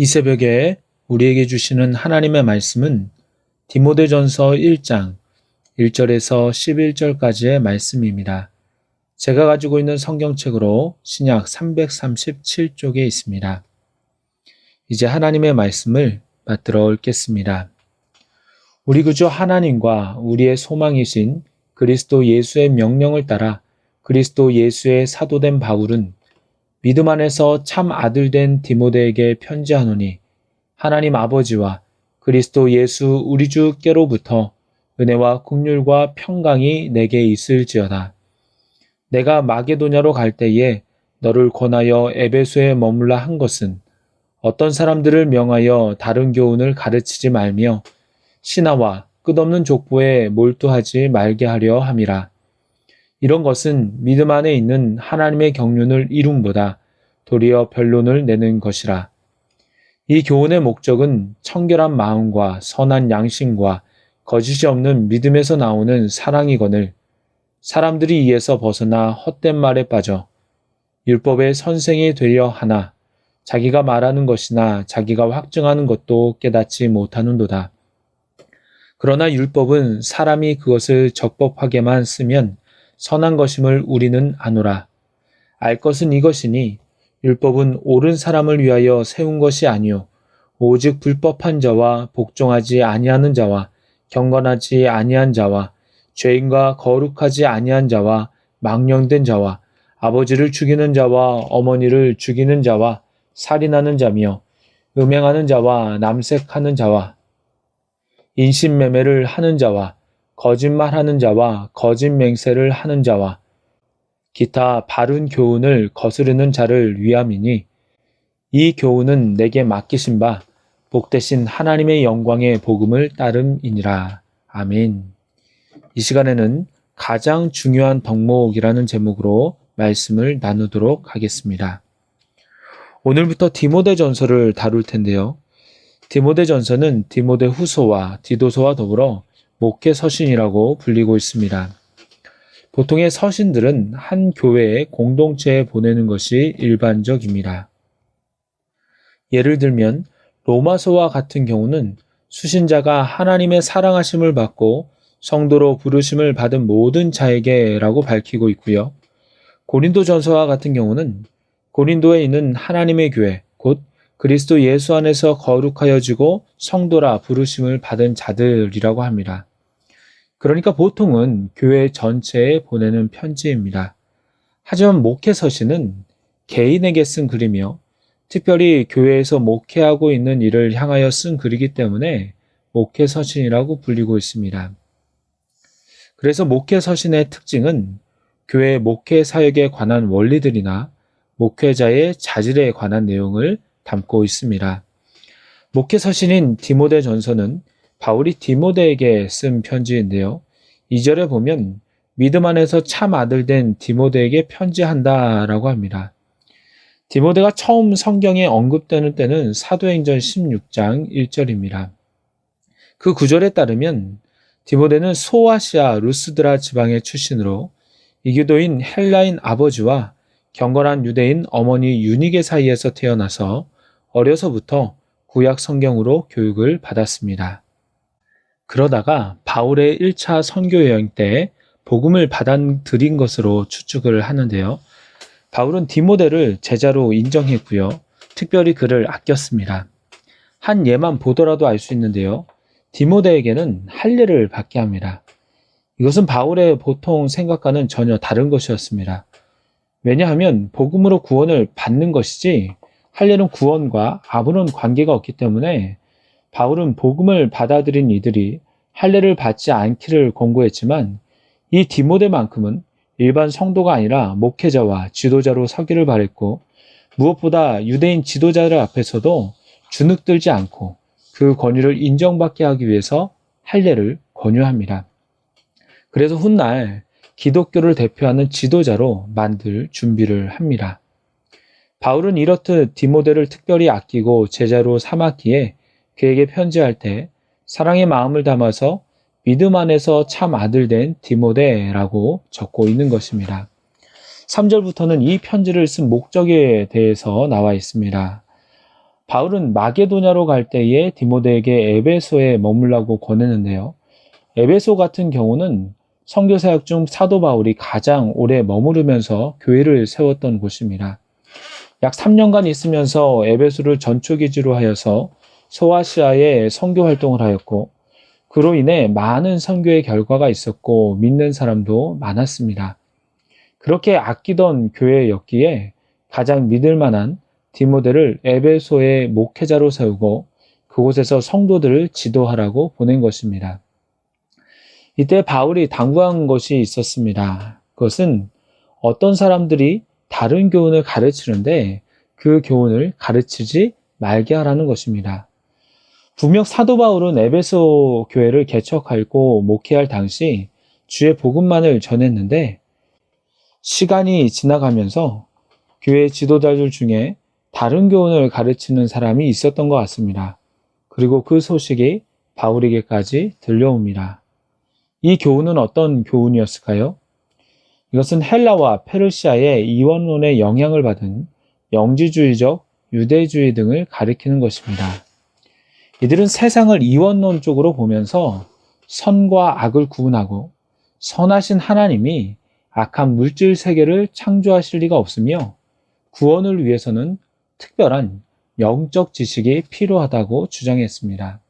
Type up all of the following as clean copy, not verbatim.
이 새벽에 우리에게 주시는 하나님의 말씀은 디모데전서 1장 1절에서 11절까지의 말씀입니다. 제가 가지고 있는 성경책으로 신약 337쪽에 있습니다. 이제 하나님의 말씀을 받들어 읽겠습니다. 우리 구주 하나님과 우리의 소망이신 그리스도 예수의 명령을 따라 그리스도 예수의 사도된 바울은 믿음 안에서 참 아들 된 디모데에게 편지하노니 하나님 아버지와 그리스도 예수 우리 주께로부터 은혜와 긍휼과 평강이 내게 있을지어다. 내가 마게도냐로 갈 때에 너를 권하여 에베소에 머물라 한 것은 어떤 사람들을 명하여 다른 교훈을 가르치지 말며 신하와 끝없는 족보에 몰두하지 말게 하려 함이라. 이런 것은 믿음 안에 있는 하나님의 경륜을 이룸보다 도리어 변론을 내는 것이라. 이 교훈의 목적은 청결한 마음과 선한 양심과 거짓이 없는 믿음에서 나오는 사랑이거늘 사람들이 이에서 벗어나 헛된 말에 빠져 율법의 선생이 되려 하나 자기가 말하는 것이나 자기가 확증하는 것도 깨닫지 못하는도다. 그러나 율법은 사람이 그것을 적법하게만 쓰면 선한 것임을 우리는 아노라. 알 것은 이것이니 율법은 옳은 사람을 위하여 세운 것이 아니요 오직 불법한 자와 복종하지 아니하는 자와 경건하지 아니한 자와 죄인과 거룩하지 아니한 자와 망령된 자와 아버지를 죽이는 자와 어머니를 죽이는 자와 살인하는 자며 음행하는 자와 남색하는 자와 인신매매를 하는 자와 거짓말하는 자와 거짓 맹세를 하는 자와 기타 바른 교훈을 거스르는 자를 위함이니 이 교훈은 내게 맡기신 바 복되신 하나님의 영광의 복음을 따름이니라. 아멘. 이 시간에는 가장 중요한 덕목이라는 제목으로 말씀을 나누도록 하겠습니다. 오늘부터 디모데전서를 다룰 텐데요. 디모데전서는 디모데 후서와 디도서와 더불어 목회 서신이라고 불리고 있습니다. 보통의 서신들은 한 교회의 공동체에 보내는 것이 일반적입니다. 예를 들면 로마서와 같은 경우는 수신자가 하나님의 사랑하심을 받고 성도로 부르심을 받은 모든 자에게라고 밝히고 있고요. 고린도전서와 같은 경우는 고린도에 있는 하나님의 교회, 곧 그리스도 예수 안에서 거룩하여지고 성도라 부르심을 받은 자들이라고 합니다. 그러니까 보통은 교회 전체에 보내는 편지입니다. 하지만 목회서신은 개인에게 쓴 글이며 특별히 교회에서 목회하고 있는 이를 향하여 쓴 글이기 때문에 목회서신이라고 불리고 있습니다. 그래서 목회서신의 특징은 교회 목회 사역에 관한 원리들이나 목회자의 자질에 관한 내용을 담고 있습니다. 목회서신인 디모데전서는 바울이 디모데에게 쓴 편지인데요. 2절에 보면 믿음 안에서 참 아들 된 디모데에게 편지한다라고 합니다. 디모데가 처음 성경에 언급되는 때는 사도행전 16장 1절입니다. 그 구절에 따르면 디모데는 소아시아 루스드라 지방의 출신으로 이교도인 헬라인 아버지와 경건한 유대인 어머니 유니게 사이에서 태어나서 어려서부터 구약 성경으로 교육을 받았습니다. 그러다가 바울의 1차 선교 여행 때 복음을 받아들인 것으로 추측을 하는데요. 바울은 디모데를 제자로 인정했고요. 특별히 그를 아꼈습니다. 한 예만 보더라도 알 수 있는데요. 디모데에게는 할례를 받게 합니다. 이것은 바울의 보통 생각과는 전혀 다른 것이었습니다. 왜냐하면 복음으로 구원을 받는 것이지 할례는 구원과 아무런 관계가 없기 때문에 바울은 복음을 받아들인 이들이 할례를 받지 않기를 권고했지만 이 디모데만큼은 일반 성도가 아니라 목회자와 지도자로 서기를 바랬고 무엇보다 유대인 지도자들 앞에서도 주눅들지 않고 그 권위를 인정받게 하기 위해서 할례를 권유합니다. 그래서 훗날 기독교를 대표하는 지도자로 만들 준비를 합니다. 바울은 이렇듯 디모데를 특별히 아끼고 제자로 삼았기에 그에게 편지할 때 사랑의 마음을 담아서 믿음 안에서 참 아들 된 디모데라고 적고 있는 것입니다. 3절부터는 이 편지를 쓴 목적에 대해서 나와 있습니다. 바울은 마게도냐로 갈 때에 디모데에게 에베소에 머물라고 권했는데요. 에베소 같은 경우는 선교 사역 중 사도 바울이 가장 오래 머무르면서 교회를 세웠던 곳입니다. 약 3년간 있으면서 에베소를 전초기지로 하여서 소아시아에 선교 활동을 하였고, 그로 인해 많은 선교의 결과가 있었고 믿는 사람도 많았습니다. 그렇게 아끼던 교회였기에 가장 믿을 만한 디모데를 에베소의 목회자로 세우고 그곳에서 성도들을 지도하라고 보낸 것입니다. 이때 바울이 당부한 것이 있었습니다. 그것은 어떤 사람들이 다른 교훈을 가르치는데 그 교훈을 가르치지 말게 하라는 것입니다. 분명 사도 바울은 에베소 교회를 개척하고 목회할 당시 주의 복음만을 전했는데, 시간이 지나가면서 교회 지도자들 중에 다른 교훈을 가르치는 사람이 있었던 것 같습니다. 그리고 그 소식이 바울에게까지 들려옵니다. 이 교훈은 어떤 교훈이었을까요? 이것은 헬라와 페르시아의 이원론의 영향을 받은 영지주의적 유대주의 등을 가리키는 것입니다. 이들은 세상을 이원론 쪽으로 보면서 선과 악을 구분하고 선하신 하나님이 악한 물질 세계를 창조하실 리가 없으며 구원을 위해서는 특별한 영적 지식이 필요하다고 주장했습니다.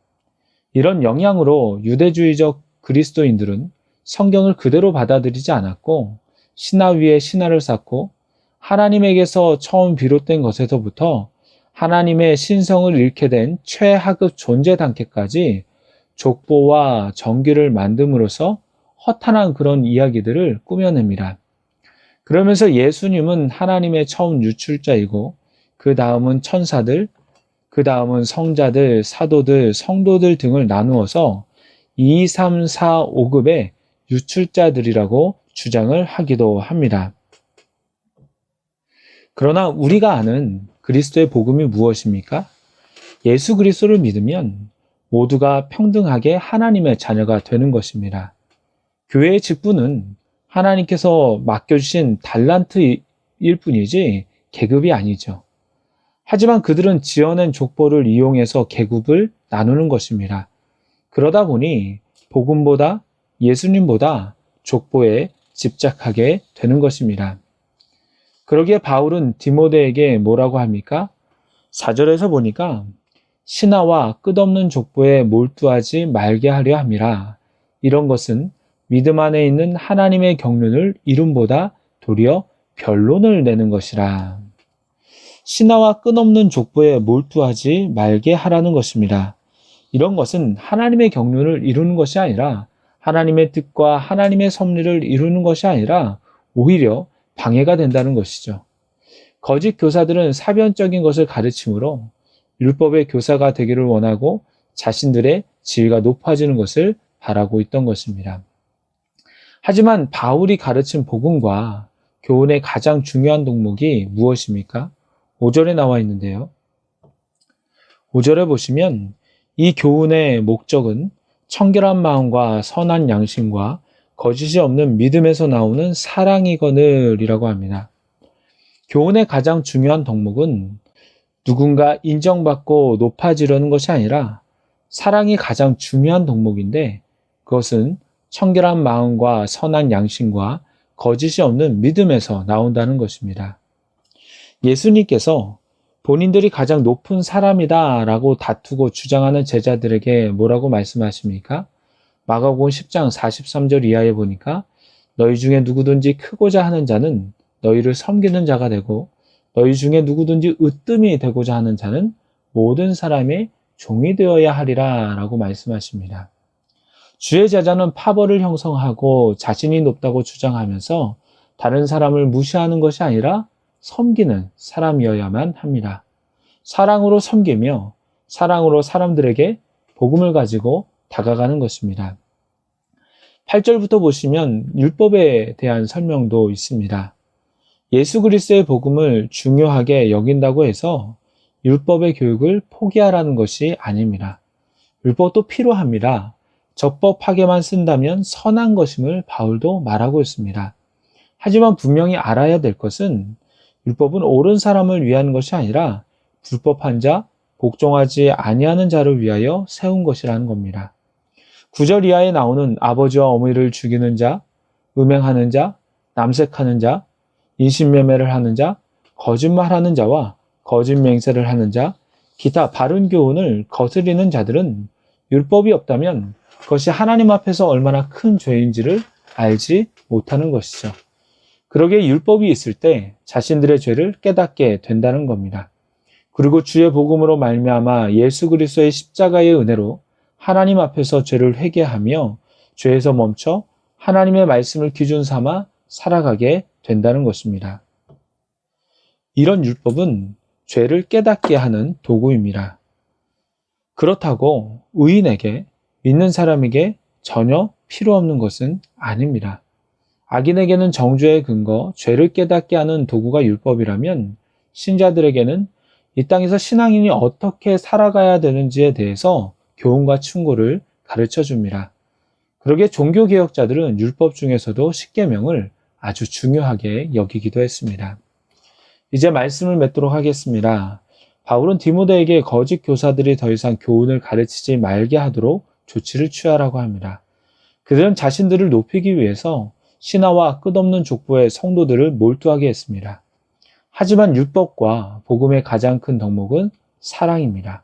이런 영향으로 유대주의적 그리스도인들은 성경을 그대로 받아들이지 않았고 신화 위에 신화를 쌓고 하나님에게서 처음 비롯된 것에서부터 하나님의 신성을 잃게 된 최하급 존재 단계까지 족보와 정규를 만듦으로써 허탄한 그런 이야기들을 꾸며냅니다. 그러면서 예수님은 하나님의 처음 유출자이고 그 다음은 천사들, 그 다음은 성자들, 사도들, 성도들 등을 나누어서 2, 3, 4, 5급의 유출자들이라고 주장을 하기도 합니다. 그러나 우리가 아는 그리스도의 복음이 무엇입니까? 예수 그리스도를 믿으면 모두가 평등하게 하나님의 자녀가 되는 것입니다. 교회의 직분은 하나님께서 맡겨주신 달란트일 뿐이지 계급이 아니죠. 하지만 그들은 지어낸 족보를 이용해서 계급을 나누는 것입니다. 그러다 보니 복음보다 예수님보다 족보에 집착하게 되는 것입니다. 그러기에 바울은 디모데에게 뭐라고 합니까? 4절에서 보니까 신하와 끝없는 족보에 몰두하지 말게 하려 함이라. 이런 것은 믿음 안에 있는 하나님의 경륜을 이름보다 도리어 변론을 내는 것이라. 신하와 끝없는 족보에 몰두하지 말게 하라는 것입니다. 이런 것은 하나님의 경륜을 이루는 것이 아니라 하나님의 뜻과 하나님의 섭리를 이루는 것이 아니라 오히려 방해가 된다는 것이죠. 거짓 교사들은 사변적인 것을 가르치므로 율법의 교사가 되기를 원하고 자신들의 지위가 높아지는 것을 바라고 있던 것입니다. 하지만 바울이 가르친 복음과 교훈의 가장 중요한 덕목이 무엇입니까? 5절에 나와 있는데요. 5절에 보시면 이 교훈의 목적은 청결한 마음과 선한 양심과 거짓이 없는 믿음에서 나오는 사랑이거늘이라고 합니다. 교훈의 가장 중요한 덕목은 누군가 인정받고 높아지려는 것이 아니라 사랑이 가장 중요한 덕목인데 그것은 청결한 마음과 선한 양심과 거짓이 없는 믿음에서 나온다는 것입니다. 예수님께서 본인들이 가장 높은 사람이다 라고 다투고 주장하는 제자들에게 뭐라고 말씀하십니까? 마가복음 10장 43절 이하에 보니까 너희 중에 누구든지 크고자 하는 자는 너희를 섬기는 자가 되고 너희 중에 누구든지 으뜸이 되고자 하는 자는 모든 사람의 종이 되어야 하리라 라고 말씀하십니다. 주의 제자는 파벌을 형성하고 자신이 높다고 주장하면서 다른 사람을 무시하는 것이 아니라 섬기는 사람이어야만 합니다. 사랑으로 섬기며 사랑으로 사람들에게 복음을 가지고 다가가는 것입니다. 8절부터 보시면 율법에 대한 설명도 있습니다. 예수 그리스도의 복음을 중요하게 여긴다고 해서 율법의 교육을 포기하라는 것이 아닙니다. 율법도 필요합니다. 적법하게만 쓴다면 선한 것임을 바울도 말하고 있습니다. 하지만 분명히 알아야 될 것은 율법은 옳은 사람을 위한 것이 아니라 불법한 자, 복종하지 아니하는 자를 위하여 세운 것이라는 겁니다. 9절 이하에 나오는 아버지와 어머니를 죽이는 자, 음행하는 자, 남색하는 자, 인신매매를 하는 자, 거짓말하는 자와 거짓 맹세를 하는 자, 기타 바른 교훈을 거스리는 자들은 율법이 없다면 그것이 하나님 앞에서 얼마나 큰 죄인지를 알지 못하는 것이죠. 그러기에 율법이 있을 때 자신들의 죄를 깨닫게 된다는 겁니다. 그리고 주의 복음으로 말미암아 예수 그리스도의 십자가의 은혜로 하나님 앞에서 죄를 회개하며 죄에서 멈춰 하나님의 말씀을 기준 삼아 살아가게 된다는 것입니다. 이런 율법은 죄를 깨닫게 하는 도구입니다. 그렇다고 의인에게, 믿는 사람에게 전혀 필요 없는 것은 아닙니다. 악인에게는 정죄의 근거, 죄를 깨닫게 하는 도구가 율법이라면 신자들에게는 이 땅에서 신앙인이 어떻게 살아가야 되는지에 대해서 교훈과 충고를 가르쳐 줍니다. 그러기에 종교개혁자들은 율법 중에서도 십계명을 아주 중요하게 여기기도 했습니다. 이제 말씀을 맺도록 하겠습니다. 바울은 디모데에게 거짓 교사들이 더 이상 교훈을 가르치지 말게 하도록 조치를 취하라고 합니다. 그들은 자신들을 높이기 위해서 신하와 끝없는 족보의 성도들을 몰두하게 했습니다. 하지만 율법과 복음의 가장 큰 덕목은 사랑입니다.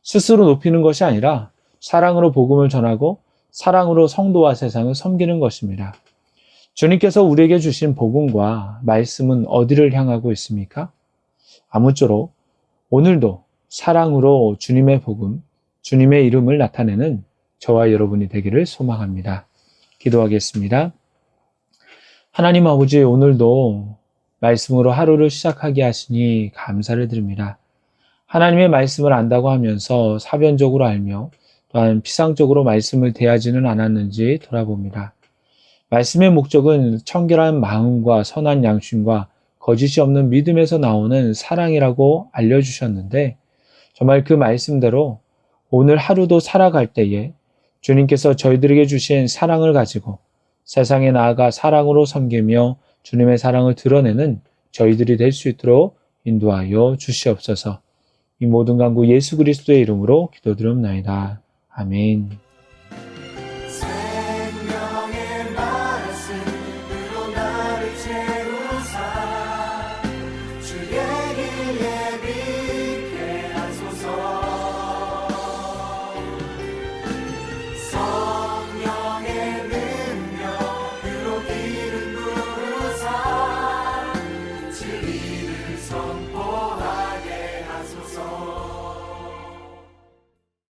스스로 높이는 것이 아니라 사랑으로 복음을 전하고 사랑으로 성도와 세상을 섬기는 것입니다. 주님께서 우리에게 주신 복음과 말씀은 어디를 향하고 있습니까? 아무쪼록 오늘도 사랑으로 주님의 복음, 주님의 이름을 나타내는 저와 여러분이 되기를 소망합니다. 기도하겠습니다. 하나님 아버지, 오늘도 말씀으로 하루를 시작하게 하시니 감사를 드립니다. 하나님의 말씀을 안다고 하면서 사변적으로 알며 또한 피상적으로 말씀을 대하지는 않았는지 돌아봅니다. 말씀의 목적은 청결한 마음과 선한 양심과 거짓이 없는 믿음에서 나오는 사랑이라고 알려주셨는데 정말 그 말씀대로 오늘 하루도 살아갈 때에 주님께서 저희들에게 주신 사랑을 가지고 세상에 나아가 사랑으로 섬기며 주님의 사랑을 드러내는 저희들이 될 수 있도록 인도하여 주시옵소서. 이 모든 간구 예수 그리스도의 이름으로 기도드립나이다. 아멘.